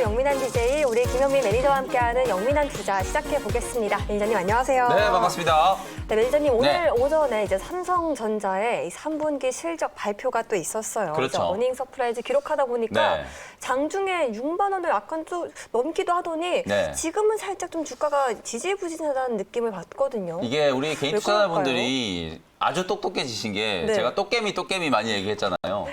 영민한 DJ, 우리 김영민 매니저와 함께하는 영민한 투자 시작해 보겠습니다. 매니저님 안녕하세요. 네, 반갑습니다. 네, 매니저님 오늘 네. 오전에 이제 삼성전자의 3분기 실적 발표가 또 있었어요. 그렇죠. 어닝 서프라이즈 기록하다 보니까 네. 장중에 6만 원을 약간 또 넘기도 하더니 네. 지금은 살짝 좀 주가가 지지부진하다는 느낌을 받거든요. 이게 우리 개인 왜 투자자분들이 아주 똑똑해지신 게 네. 제가 똑개미 많이 얘기했잖아요.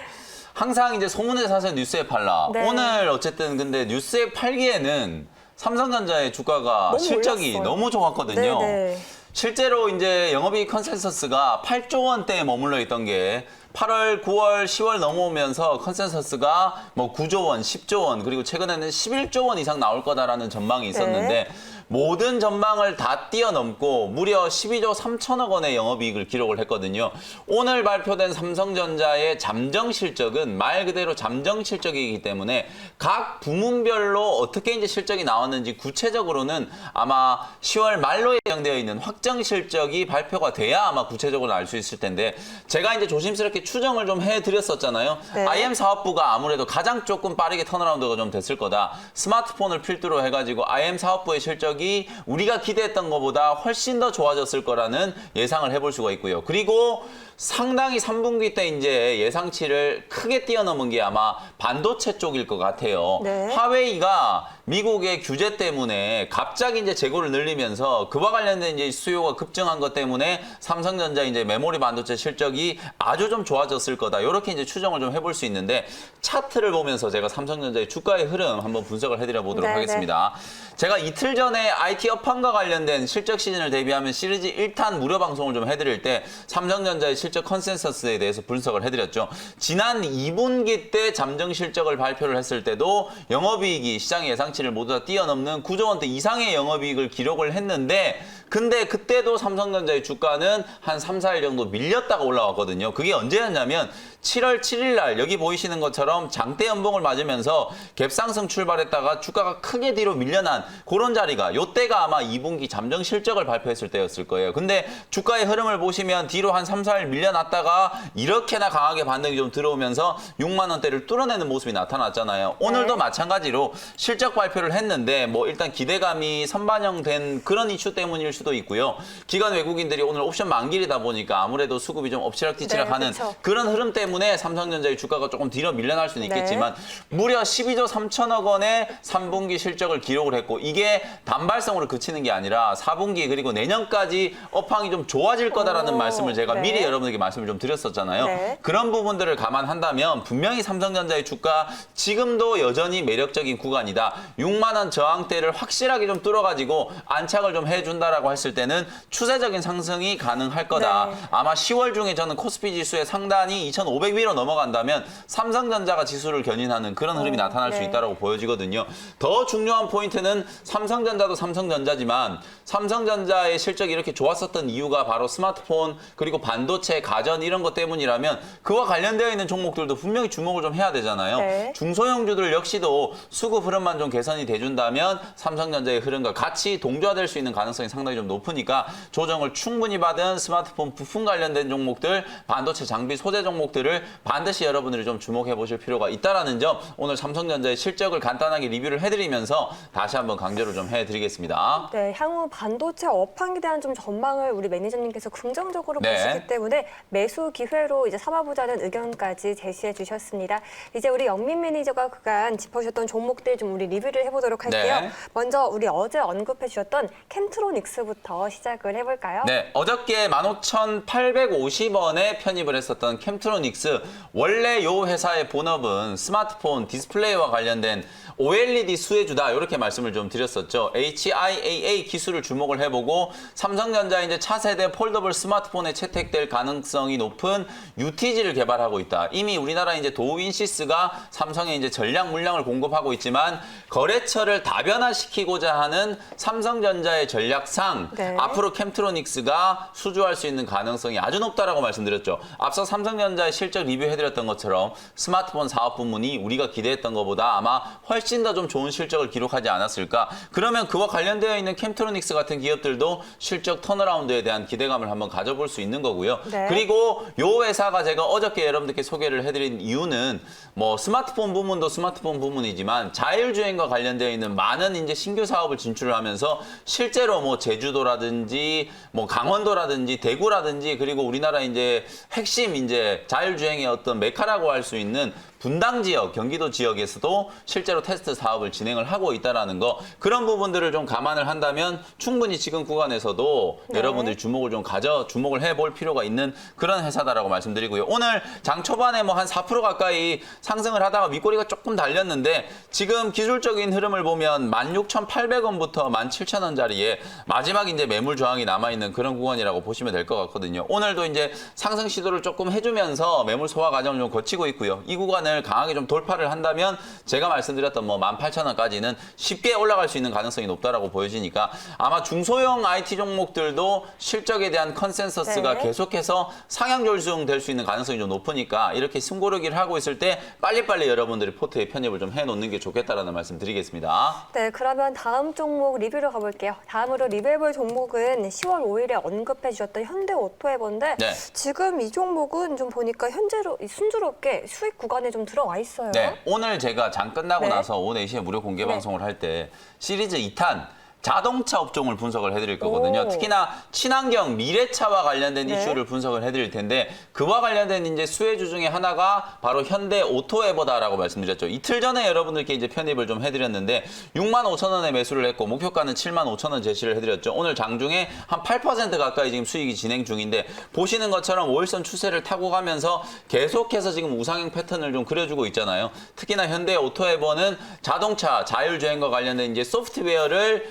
항상 이제 소문에 사서 뉴스에 팔라. 네. 오늘 어쨌든 근데 뉴스에 팔기에는 삼성전자의 주가가 너무 실적이 올랐어요. 너무 좋았거든요. 네네. 실제로 이제 영업이익 컨센서스가 8조 원대에 머물러 있던 게 8월, 9월, 10월 넘어오면서 컨센서스가 뭐 9조 원, 10조 원, 그리고 최근에는 11조 원 이상 나올 거다라는 전망이 있었는데 모든 전망을 다 뛰어넘고 무려 12조 3천억 원의 영업이익을 기록을 했거든요. 오늘 발표된 삼성전자의 잠정 실적은 말 그대로 잠정 실적이기 때문에 각 부문별로 어떻게 이제 실적이 나왔는지 구체적으로는 아마 10월 말로 예정되어 있는 확정 실적이 발표가 돼야 아마 구체적으로 알 수 있을 텐데 제가 이제 조심스럽게 추정을 좀 해드렸었잖아요. 네. IM 사업부가 아무래도 가장 조금 빠르게 턴어라운드가 좀 됐을 거다. 스마트폰을 필두로 해가지고 IM 사업부의 실적이 우리가 기대했던 것보다 훨씬 더 좋아졌을 거라는 예상을 해볼 수가 있고요. 그리고 상당히 3분기 때 이제 예상치를 크게 뛰어넘은 게 아마 반도체 쪽일 것 같아요. 네. 화웨이가 미국의 규제 때문에 갑자기 이제 재고를 늘리면서 그와 관련된 이제 수요가 급증한 것 때문에 삼성전자 이제 메모리 반도체 실적이 아주 좀 좋아졌을 거다. 이렇게 이제 추정을 좀 해볼 수 있는데 차트를 보면서 제가 삼성전자의 주가의 흐름 한번 분석을 해드려 보도록 네네. 하겠습니다. 제가 이틀 전에 IT 업황과 관련된 실적 시즌을 대비하면 시리즈 1탄 무료 방송을 좀 해드릴 때 삼성전자의 실적 컨센서스에 대해서 분석을 해드렸죠. 지난 2분기 때 잠정 실적을 발표를 했을 때도 영업이익이 시장 예상치를 모두 다 뛰어넘는 9조 원대 이상의 영업이익을 기록을 했는데 근데 그때도 삼성전자의 주가는 한 3, 4일 정도 밀렸다가 올라왔거든요. 그게 언제였냐면 7월 7일 날 여기 보이시는 것처럼 장대 연봉을 맞으면서 갭상승 출발했다가 주가가 크게 뒤로 밀려난 그런 자리가 요때가 아마 2분기 잠정 실적을 발표했을 때였을 거예요. 근데 주가의 흐름을 보시면 뒤로 한 3, 4일 밀려났다가 이렇게나 강하게 반등이 좀 들어오면서 6만 원대를 뚫어내는 모습이 나타났잖아요. 오늘도 마찬가지로 실적 발표를 했는데 뭐 일단 기대감이 선반영된 그런 이슈 때문일 수도 있고요. 기관 외국인들이 오늘 옵션 만기이다 보니까 아무래도 수급이 좀 엎치락뒤치락하는 그쵸. 그런 흐름 때문에 삼성전자의 주가가 조금 뒤로 밀려날 수는 있겠지만 무려 12조 3천억 원의 3분기 실적을 기록을 했고 이게 단발성으로 그치는 게 아니라 4분기 그리고 내년까지 업황이 좀 좋아질 거다라는 말씀을 제가 미리 여러분에게 말씀을 좀 드렸었잖아요. 네. 그런 부분들을 감안한다면 분명히 삼성전자의 주가 지금도 여전히 매력적인 구간이다. 6만 원 저항대를 확실하게 좀 뚫어가지고 안착을 좀 해준다라고 했을 때는 추세적인 상승이 가능할 거다. 네. 아마 10월 중에 저는 코스피 지수의 상단이 2,500위로 넘어간다면 삼성전자가 지수를 견인하는 그런 흐름이 나타날 수 있다고 보여지거든요. 더 중요한 포인트는 삼성전자도 삼성전자지만 삼성전자의 실적이 이렇게 좋았었던 이유가 바로 스마트폰 그리고 반도체, 가전 이런 것 때문이라면 그와 관련되어 있는 종목들도 분명히 주목을 좀 해야 되잖아요. 네. 중소형주들 역시도 수급 흐름만 좀 개선이 돼준다면 삼성전자의 흐름과 같이 동조화될 수 있는 가능성이 상당히 좀 높으니까 조정을 충분히 받은 스마트폰 부품 관련된 종목들, 반도체 장비 소재 종목들을 반드시 여러분들이 좀 주목해 보실 필요가 있다는 점 오늘 삼성전자의 실적을 간단하게 리뷰를 해드리면서 다시 한번 강조를 좀 해드리겠습니다. 네, 향후 반도체 업황에 대한 좀 전망을 우리 매니저님께서 긍정적으로 보시기 때문에 매수 기회로 이제 삼아보자는 의견까지 제시해 주셨습니다. 이제 우리 영민 매니저가 그간 짚어주셨던 종목들 좀 우리 리뷰를 해보도록 할게요. 네. 먼저 우리 어제 언급해 주셨던 캠트로닉스부터 시작을 해볼까요? 네, 어저께 15,850원에 편입을 했었던 캠트로닉스. 원래 이 회사의 본업은 스마트폰 디스플레이와 관련된 OLED 수혜주다 이렇게 말씀을 좀 드렸었죠. HIAA 기술을 주목을 해보고 삼성전자 이제 차세대 폴더블 스마트폰에 채택될 가능성이 높은 UTG를 개발하고 있다. 이미 우리나라 이제 도인시스가 삼성에 이제 전략 물량을 공급하고 있지만 거래처를 다변화시키고자 하는 삼성전자의 전략상 앞으로 캠트로닉스가 수주할 수 있는 가능성이 아주 높다라고 말씀드렸죠. 앞서 앞서 삼성전자의 실적 리뷰해드렸던 것처럼 스마트폰 사업 부문이 우리가 기대했던 것보다 아마 훨씬 더 좀 좋은 실적을 기록하지 않았을까. 그러면 그와 관련되어 있는 캠트로닉스 같은 기업들도 실적 턴어라운드에 대한 기대감을 한번 가져볼 수 있는 거고요. 네. 그리고 요 회사가 제가 어저께 여러분들께 소개를 해드린 이유는 뭐 스마트폰 부문도 스마트폰 부문이지만 자율주행과 관련되어 있는 많은 이제 신규 사업을 진출을 하면서 실제로 뭐 제주도라든지 뭐 강원도라든지 대구라든지 그리고 우리나라 이제 핵심 이제 자율주행의 어떤 메카라고 할 수 있는 분당 지역, 경기도 지역에서도 실제로 테스트 사업을 진행을 하고 있다는 거, 그런 부분들을 좀 감안을 한다면 충분히 지금 구간에서도 네. 여러분들이 주목을 해볼 필요가 있는 그런 회사다라고 말씀드리고요. 오늘 장 초반에 뭐 한 4% 가까이 상승을 하다가 윗꼬리가 조금 달렸는데 지금 기술적인 흐름을 보면 16,800원부터 17,000원 자리에 마지막 이제 매물 저항이 남아있는 그런 구간이라고 보시면 될 것 같거든요. 오늘도 이제 상승 시도를 조금 해주면서 매물 소화 과정을 좀 거치고 있고요. 이 구간을 강하게 좀 돌파를 한다면 제가 말씀드렸던 뭐 18,000원까지는 쉽게 올라갈 수 있는 가능성이 높다라고 보여지니까 아마 중소형 IT 종목들도 실적에 대한 컨센서스가 네. 계속해서 상향 졸중될 수 있는 가능성이 좀 높으니까 이렇게 승고르기를 하고 있을 때 빨리빨리 여러분들이 포트에 편입을 좀 해놓는 게 좋겠다라는 말씀 드리겠습니다. 네, 그러면 다음 종목 리뷰로 가볼게요. 다음으로 리뷰해볼 종목은 10월 5일에 언급해 주셨던 현대오토에버인데 네. 지금 이 종목은 좀 보니까 현재로 순조롭게 수익 구간에 좀 들어와 있어요. 네, 오늘 제가 장 끝나고 네. 나서 오후 4시에 무료 공개 네. 방송을 할 때 시리즈 2탄 자동차 업종을 분석을 해드릴 거거든요. 오. 특히나 친환경 미래차와 관련된 네. 이슈를 분석을 해드릴 텐데 그와 관련된 이제 수혜주 중에 하나가 바로 현대오토에버다라고 말씀드렸죠. 이틀 전에 여러분들께 이제 편입을 좀 해드렸는데 65,000원에 매수를 했고 목표가는 75,000원 제시를 해드렸죠. 오늘 장중에 한 8% 가까이 지금 수익이 진행 중인데 보시는 것처럼 5일선 추세를 타고 가면서 계속해서 지금 우상향 패턴을 좀 그려주고 있잖아요. 특히나 현대오토에버는 자동차 자율주행과 관련된 이제 소프트웨어를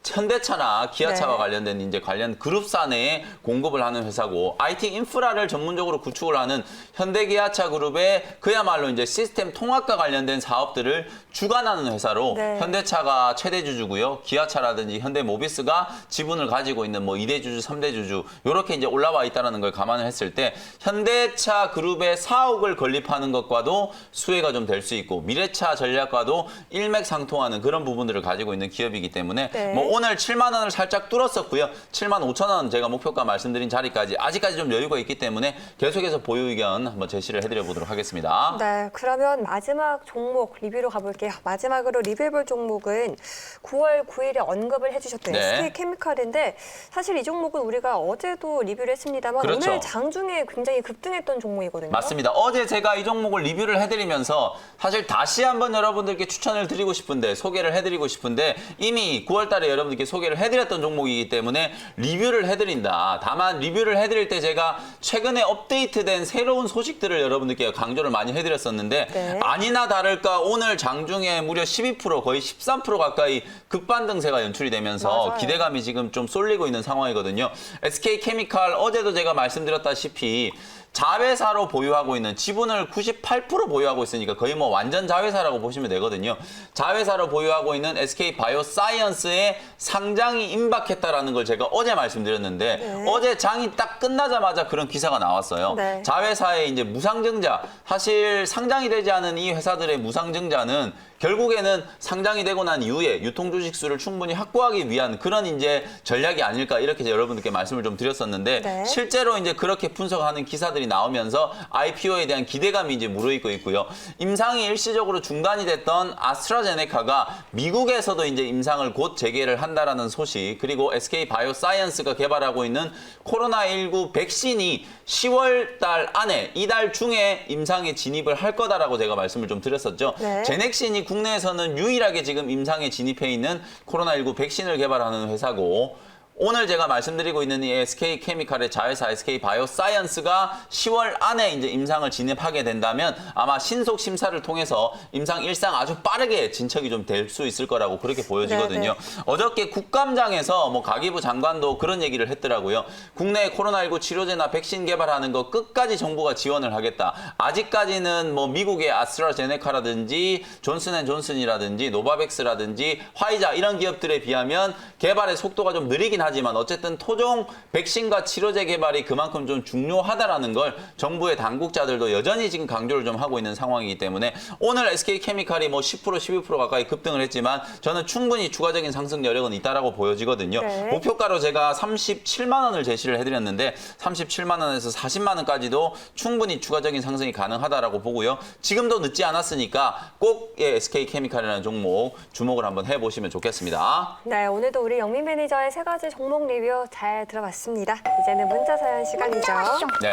현대차나 기아차와 네. 관련된 이제 관련 그룹사 내에 공급을 하는 회사고 IT 인프라를 전문적으로 구축을 하는 현대기아차 그룹의 그야말로 이제 시스템 통합과 관련된 사업들을 주관하는 회사로 네. 현대차가 최대 주주고요. 기아차라든지 현대모비스가 지분을 가지고 있는 뭐 2대 주주, 3대 주주 이렇게 이제 올라와 있다는 걸 감안을 했을 때 현대차 그룹의 사옥을 건립하는 것과도 수혜가 좀 될 수 있고 미래차 전략과도 일맥상통하는 그런 부분들을 가지고 있는 기업이기 때문에 네. 뭐 오늘 7만 원을 살짝 뚫었었고요. 75,000원 제가 목표가 말씀드린 자리까지 아직까지 좀 여유가 있기 때문에 계속해서 보유 의견 한번 제시를 해드려 보도록 하겠습니다. 네, 그러면 마지막 종목 리뷰로 가볼게요. 마지막으로 리뷰해볼 종목은 9월 9일에 언급을 해주셨던 네. SK케미칼인데 사실 이 종목은 우리가 어제도 리뷰를 했습니다만 그렇죠. 오늘 장중에 굉장히 급등했던 종목이거든요. 맞습니다. 어제 제가 이 종목을 리뷰를 해드리면서 사실 다시 한번 여러분들께 추천을 드리고 싶은데 소개를 해드리고 싶은데 이미 9월 달에 여러분들께 소개를 해드렸던 종목이기 때문에 리뷰를 해드린다. 다만 리뷰를 해드릴 때 제가 최근에 업데이트된 새로운 소식들을 여러분들께 강조를 많이 해드렸었는데 네. 아니나 다를까 오늘 장중에 무려 12% 거의 13% 가까이 급반등세가 연출이 되면서 맞아요. 기대감이 지금 좀 쏠리고 있는 상황이거든요. SK케미칼 어제도 제가 말씀드렸다시피 자회사로 보유하고 있는 지분을 98% 보유하고 있으니까 거의 뭐 완전 자회사라고 보시면 되거든요. 자회사로 보유하고 있는 SK바이오사이언스의 상장이 임박했다라는 걸 제가 어제 말씀드렸는데 네. 어제 장이 딱 끝나자마자 그런 기사가 나왔어요. 네. 자회사의 이제 무상증자, 사실 상장이 되지 않은 이 회사들의 무상증자는 결국에는 상장이 되고 난 이후에 유통주식수를 충분히 확보하기 위한 그런 이제 전략이 아닐까 이렇게 여러분들께 말씀을 좀 드렸었는데 네. 실제로 이제 그렇게 분석하는 기사들이 나오면서 IPO에 대한 기대감이 이제 무르익고 있고요. 임상이 일시적으로 중단이 됐던 아스트라제네카가 미국에서도 이제 임상을 곧 재개를 한다라는 소식, 그리고 SK바이오사이언스가 개발하고 있는 코로나19 백신이 10월 달 안에 이달 중에 임상에 진입을 할 거다라고 제가 말씀을 좀 드렸었죠. 네. 제넥신이 국내에서는 유일하게 지금 임상에 진입해 있는 코로나19 백신을 개발하는 회사고 오늘 제가 말씀드리고 있는 이 SK케미칼의 자회사 SK바이오사이언스가 10월 안에 이제 임상을 진입하게 된다면 아마 신속 심사를 통해서 임상 일상 아주 빠르게 진척이 좀 될 수 있을 거라고 그렇게 보여지거든요. 네. 어저께 국감장에서 뭐 가기부 장관도 그런 얘기를 했더라고요. 국내 코로나19 치료제나 백신 개발하는 거 끝까지 정부가 지원을 하겠다. 아직까지는 뭐 미국의 아스트라제네카라든지 존슨앤존슨이라든지 노바백스라든지 화이자 이런 기업들에 비하면 개발의 속도가 좀 느리긴 하지만 어쨌든 토종 백신과 치료제 개발이 그만큼 좀 중요하다라는 걸 정부의 당국자들도 여전히 지금 강조를 좀 하고 있는 상황이기 때문에 오늘 SK케미칼이 뭐 10% 12% 가까이 급등을 했지만 저는 충분히 추가적인 상승 여력은 있다라고 보여지거든요. 네. 목표가로 제가 37만 원을 제시를 해드렸는데 37만 원에서 40만 원까지도 충분히 추가적인 상승이 가능하다라고 보고요. 지금도 늦지 않았으니까 꼭 SK케미칼이라는 종목 주목을 한번 해보시면 좋겠습니다. 네, 오늘도 우리 영민 매니저의 세 가지 종목 리뷰 잘 들어봤습니다. 이제는 문자 사연 시간이죠. 네.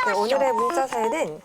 네, 오늘의 문자 사연은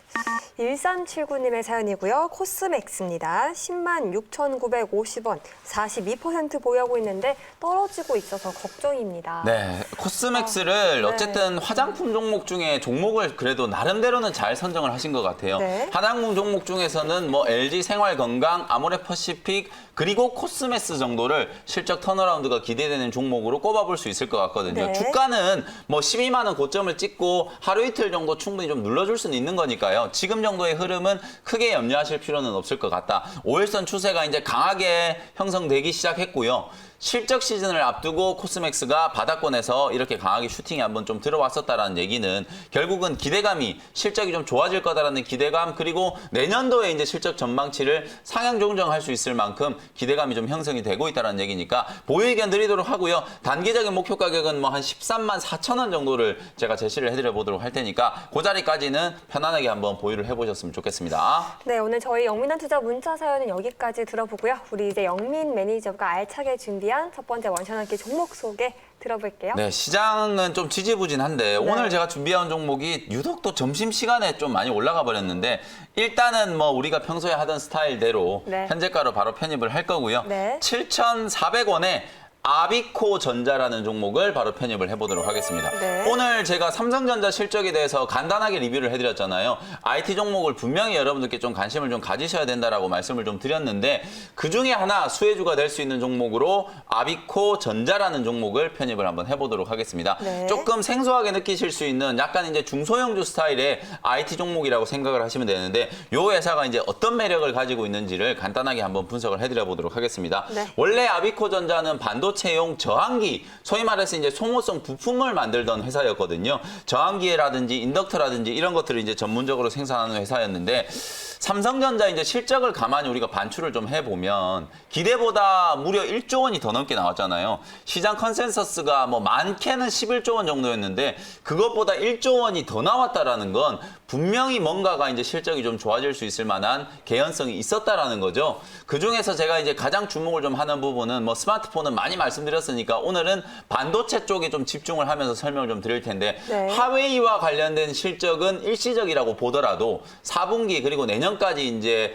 1379님의 사연이고요. 코스맥스입니다. 10만 6,950원, 42% 보유하고 있는데 떨어지고 있어서 걱정입니다. 네, 코스맥스를 네. 어쨌든 화장품 종목 중에 종목을 그래도 나름대로는 잘 선정을 하신 것 같아요. 네. 화장품 종목 중에서는 뭐 LG 생활건강, 아모레퍼시픽, 그리고 코스메스 정도를 실적 턴어라운드가 기대되는 종목으로 꼽아볼 수 있을 것 같거든요. 네. 주가는 뭐 12만 원 고점을 찍고 하루 이틀 정도 충분히 좀 눌러줄 수는 있는 거니까요. 지금 정도의 흐름은 크게 염려하실 필요는 없을 것 같다. 5일선 추세가 이제 강하게 형성되기 시작했고요. 실적 시즌을 앞두고 코스맥스가 바닥권에서 이렇게 강하게 슈팅이 한번 좀 들어왔었다라는 얘기는 결국은 기대감이 실적이 좀 좋아질 거다라는 기대감 그리고 내년도에 이제 실적 전망치를 상향 조정할 수 있을 만큼 기대감이 좀 형성이 되고 있다는 얘기니까 보유 의견 드리도록 하고요. 단기적인 목표 가격은 뭐 한 13만 4천 원 정도를 제가 제시를 해드려 보도록 할 테니까 그 자리까지는 편안하게 한번 보유를 해보셨으면 좋겠습니다. 네, 오늘 저희 영민한 투자 문자 사연은 여기까지 들어보고요. 우리 이제 영민 매니저가 알차게 준비한 첫 번째 원샷한끼 종목 소개 들어볼게요. 네, 시장은 좀 지지부진한데 오늘 제가 준비한 종목이 유독 또 점심시간에 좀 많이 올라가 버렸는데 일단은 뭐 우리가 평소에 하던 스타일대로 네. 현재가로 바로 편입을 할 거고요. 네. 7,400원에 아비코전자라는 종목을 바로 편입을 해보도록 하겠습니다. 네. 오늘 제가 삼성전자 실적에 대해서 간단하게 리뷰를 해드렸잖아요. IT 종목을 분명히 여러분들께 좀 관심을 좀 가지셔야 된다라고 말씀을 좀 드렸는데 그중에 하나 수혜주가 될 수 있는 종목으로 아비코전자라는 종목을 편입을 한번 해보도록 하겠습니다. 네. 조금 생소하게 느끼실 수 있는 약간 이제 중소형주 스타일의 IT 종목이라고 생각을 하시면 되는데 이 회사가 이제 어떤 매력을 가지고 있는지를 간단하게 한번 분석을 해드려 보도록 하겠습니다. 네. 원래 아비코전자는 반도체용 저항기, 소위 말해서 이제 소모성 부품을 만들던 회사였거든요. 저항기라든지 인덕터라든지 이런 것들을 이제 전문적으로 생산하는 회사였는데 삼성전자 이제 실적을 가만히 우리가 반출을 좀 해보면 기대보다 무려 1조 원이 더 넘게 나왔잖아요. 시장 컨센서스가 뭐 많게는 11조 원 정도였는데 그것보다 1조 원이 더 나왔다라는 건 분명히 뭔가가 이제 실적이 좀 좋아질 수 있을 만한 개연성이 있었다라는 거죠. 그 중에서 제가 이제 가장 주목을 좀 하는 부분은 뭐 스마트폰은 많이 말씀드렸으니까 오늘은 반도체 쪽에 좀 집중을 하면서 설명을 좀 드릴 텐데 네. 하웨이와 관련된 실적은 일시적이라고 보더라도 4분기 그리고 내년까지 이제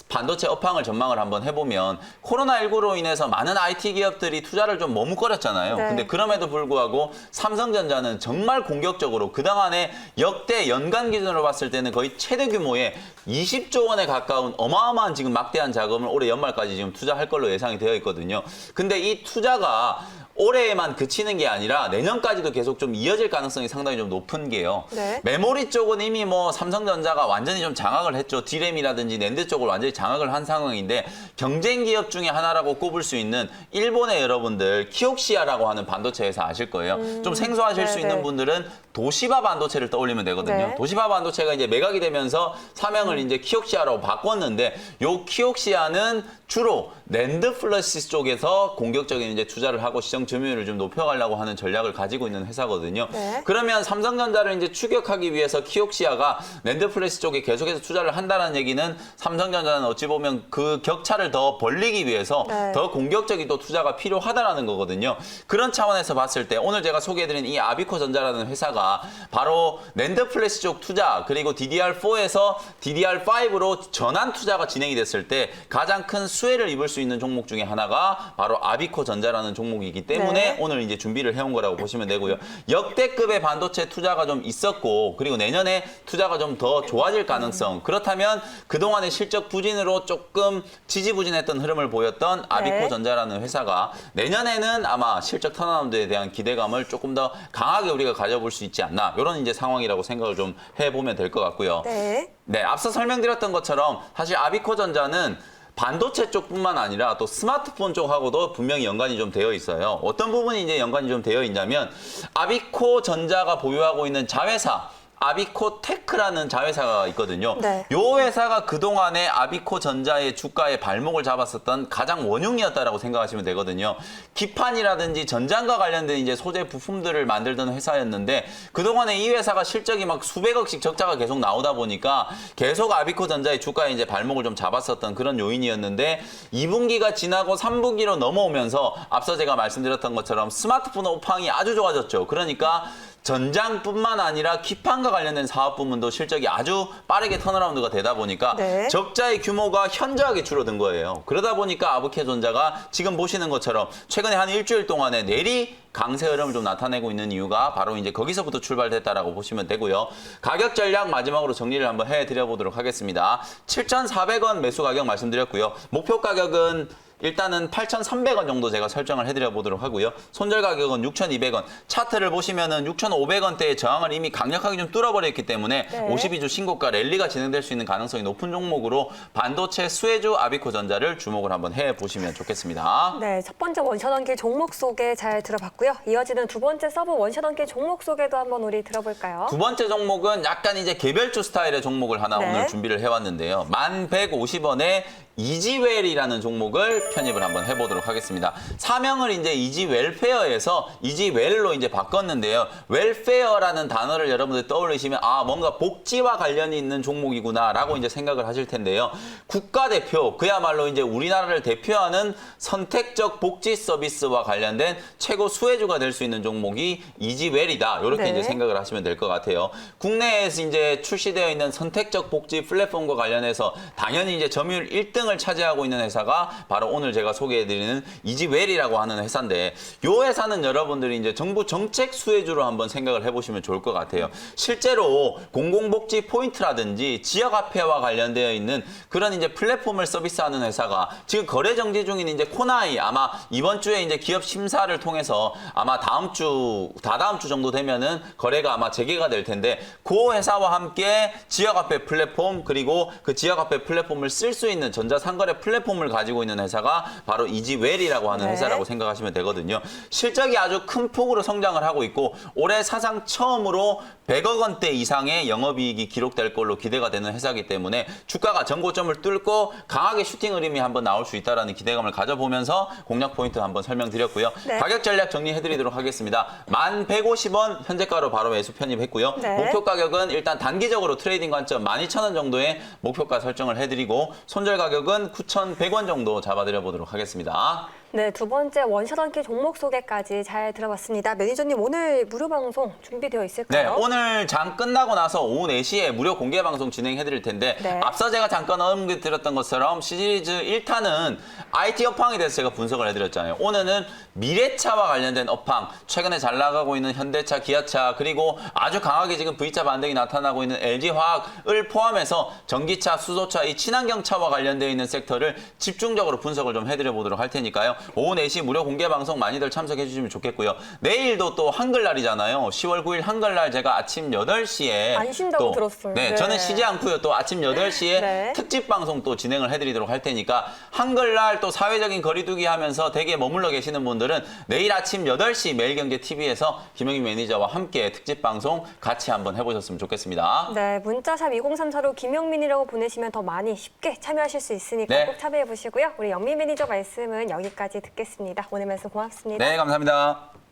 반도체 업황을 전망을 한번 해보면 코로나19로 인해서 많은 IT 기업들이 투자를 좀 머뭇거렸잖아요. 네. 근데 그럼에도 불구하고 삼성전자는 정말 공격적으로 그동안에 역대 연간 기준으로 봤을 때는 거의 최대 규모의 20조 원에 가까운 어마어마한 지금 막대한 자금을 올해 연말까지 지금 투자할 걸로 예상이 되어 있거든요. 근데 이 투자가 올해에만 그치는 게 아니라 내년까지도 계속 좀 이어질 가능성이 상당히 좀 높은 게요. 네. 메모리 쪽은 이미 뭐 삼성전자가 완전히 좀 장악을 했죠. D램이라든지 낸드 쪽을 완전히 장악을 한 상황인데 경쟁 기업 중에 하나라고 꼽을 수 있는 일본의 여러분들 키옥시아라고 하는 반도체 회사 아실 거예요. 좀 생소하실 수 있는 분들은 도시바 반도체를 떠올리면 되거든요. 네. 도시바 반도체가 이제 매각이 되면서 사명을 이제 키옥시아라고 바꿨는데 요 키옥시아는 주로 낸드 플래시 쪽에서 공격적인 이제 투자를 하고 시장 점유율을 좀 높여가려고 하는 전략을 가지고 있는 회사거든요. 네. 그러면 삼성전자를 이제 추격하기 위해서 키옥시아가 낸드 플래시 쪽에 계속해서 투자를 한다는 얘기는 삼성전자는 어찌 보면 그 격차를 더 벌리기 위해서 네. 더 공격적인 또 투자가 필요하다라는 거거든요. 그런 차원에서 봤을 때 오늘 제가 소개해드린 이 아비코전자라는 회사가 바로 낸드 플래시 쪽 투자 그리고 DDR4에서 DDR5로 전환 투자가 진행이 됐을 때 가장 큰 수혜를 입을 수 있는 종목 중에 하나가 바로 아비코전자라는 종목이기 때문에 네. 오늘 이제 준비를 해온 거라고 보시면 되고요. 역대급의 반도체 투자가 좀 있었고 그리고 내년에 투자가 좀 더 좋아질 가능성 그렇다면 그동안의 실적 부진으로 조금 지지부진했던 흐름을 보였던 아비코전자라는 회사가 내년에는 아마 실적 턴어라운드에 대한 기대감을 조금 더 강하게 우리가 가져볼 수 있지 않나 이런 이제 상황이라고 생각을 좀 해보면 될 것 같고요. 네. 네, 앞서 설명드렸던 것처럼 사실 아비코전자는 반도체 쪽뿐만 아니라 또 스마트폰 쪽하고도 분명히 연관이 좀 되어 있어요. 어떤 부분이 이제 연관이 좀 되어 있냐면 아비코 전자가 보유하고 있는 자회사 아비코테크라는 자회사가 있거든요. 네. 요 회사가 그동안에 아비코전자의 주가의 발목을 잡았었던 가장 원흉이었다라고 생각하시면 되거든요. 기판이라든지 전장과 관련된 이제 소재 부품들을 만들던 회사였는데 그동안에 이 회사가 실적이 막 수백억씩 적자가 계속 나오다 보니까 계속 아비코전자의 주가에 이제 발목을 좀 잡았었던 그런 요인이었는데 2분기가 지나고 3분기로 넘어오면서 앞서 제가 말씀드렸던 것처럼 스마트폰 업황이 아주 좋아졌죠. 그러니까 전장뿐만 아니라 기판과 관련된 사업 부문도 실적이 아주 빠르게 턴어라운드가 되다 보니까 네. 적자의 규모가 현저하게 줄어든 거예요. 그러다 보니까 아비코전자가 지금 보시는 것처럼 최근에 한 일주일 동안에 내리 강세 흐름을 좀 나타내고 있는 이유가 바로 이제 거기서부터 출발됐다라고 보시면 되고요. 가격 전략 마지막으로 정리를 한번 해드려 보도록 하겠습니다. 7,400원 매수 가격 말씀드렸고요. 목표 가격은 일단은 8,300원 정도 제가 설정을 해드려 보도록 하고요. 손절 가격은 6,200원. 차트를 보시면은 6,500원대의 저항을 이미 강력하게 좀 뚫어버렸기 때문에 네. 52주 신고가 랠리가 진행될 수 있는 가능성이 높은 종목으로 반도체 수혜주 아비코전자를 주목을 한번 해보시면 좋겠습니다. 네, 첫 번째 원샷 원길 종목 소개 잘 들어봤고요. 이어지는 두 번째 서브 원샷 원길 종목 소개도 한번 우리 들어볼까요? 두 번째 종목은 약간 이제 개별주 스타일의 종목을 하나 네. 오늘 준비를 해왔는데요. 1150원에 이지웰이라는 종목을 편입을 한번 해보도록 하겠습니다. 사명을 이제 이지웰페어에서 이지웰로 이제 바꿨는데요. 웰페어라는 단어를 여러분들 떠올리시면 아 뭔가 복지와 관련이 있는 종목이구나라고 이제 생각을 하실 텐데요. 국가대표 그야말로 이제 우리나라를 대표하는 선택적 복지 서비스와 관련된 최고 수혜주가 될 수 있는 종목이 이지웰이다. 이렇게 네. 이제 생각을 하시면 될 것 같아요. 국내에서 이제 출시되어 있는 선택적 복지 플랫폼과 관련해서 당연히 이제 점유율 1등을 차지하고 있는 회사가 바로 오늘 제가 소개해드리는 이지웰이라고 하는 회사인데 이 회사는 여러분들이 이제 정부 정책 수혜주로 한번 생각을 해보시면 좋을 것 같아요. 실제로 공공복지 포인트라든지 지역화폐와 관련되어 있는 그런 이제 플랫폼을 서비스하는 회사가 지금 거래 정지 중인 이제 코나이 아마 이번 주에 이제 기업 심사를 통해서 아마 다다음 주 정도 되면은 거래가 아마 재개가 될 텐데 그 회사와 함께 지역화폐 플랫폼 그리고 그 지역화폐 플랫폼을 쓸 수 있는 전자상거래 플랫폼을 가지고 있는 회사가 바로 이지웰이라고 하는 네. 회사라고 생각하시면 되거든요. 실적이 아주 큰 폭으로 성장을 하고 있고 올해 사상 처음으로 100억 원대 이상의 영업이익이 기록될 걸로 기대가 되는 회사이기 때문에 주가가 전고점을 뚫고 강하게 슈팅 흐름이 한번 나올 수 있다는 기대감을 가져보면서 공략 포인트 한번 설명드렸고요. 네. 가격 전략 정리해드리도록 하겠습니다. 1150원 현재가로 바로 매수 편입했고요. 네. 목표 가격은 일단 단기적으로 트레이딩 관점 12,000원 정도의 목표가 설정을 해드리고 손절 가격은 9,100원 정도 잡아드려 보도록 하겠습니다. 네, 두 번째 원샷 원길 종목 소개까지 잘 들어봤습니다. 매니저님 오늘 무료 방송 준비되어 네, 있을까요? 오늘 장 끝나고 나서 오후 4시에 무료 공개 방송 진행해드릴 텐데 네. 앞서 제가 잠깐 언급드렸던 것처럼 시리즈 1탄은 IT 업황에 대해서 제가 분석을 해드렸잖아요. 오늘은 미래차와 관련된 업황, 최근에 잘 나가고 있는 현대차, 기아차, 그리고 아주 강하게 지금 V자 반등이 나타나고 있는 LG화학을 포함해서 전기차, 수소차, 이 친환경차와 관련되어 있는 섹터를 집중적으로 분석을 좀 해드려 보도록 할 테니까요. 오후 4시 무료 공개 방송 많이들 참석해 주시면 좋겠고요. 내일도 또 한글날이잖아요. 10월 9일 한글날 제가 아침 8시에 안 쉰다고 또, 들었어요. 네, 네. 저는 쉬지 않고요. 또 아침 8시에 네. 특집 방송 또 진행을 해드리도록 할 테니까 한글날 또 사회적인 거리두기 하면서 댁에 머물러 계시는 분들은 내일 아침 8시 매일경제TV에서 김영희 매니저와 함께 특집 방송 같이 한번 해보셨으면 좋겠습니다. 네, 문자샵 2034로 김영민이라고 보내시면 더 많이 쉽게 참여하실 수 있으니까 네. 꼭 참여해 보시고요. 우리 영민 매니저 말씀은 여기까지 듣겠습니다. 오늘 말씀 고맙습니다. 네, 감사합니다.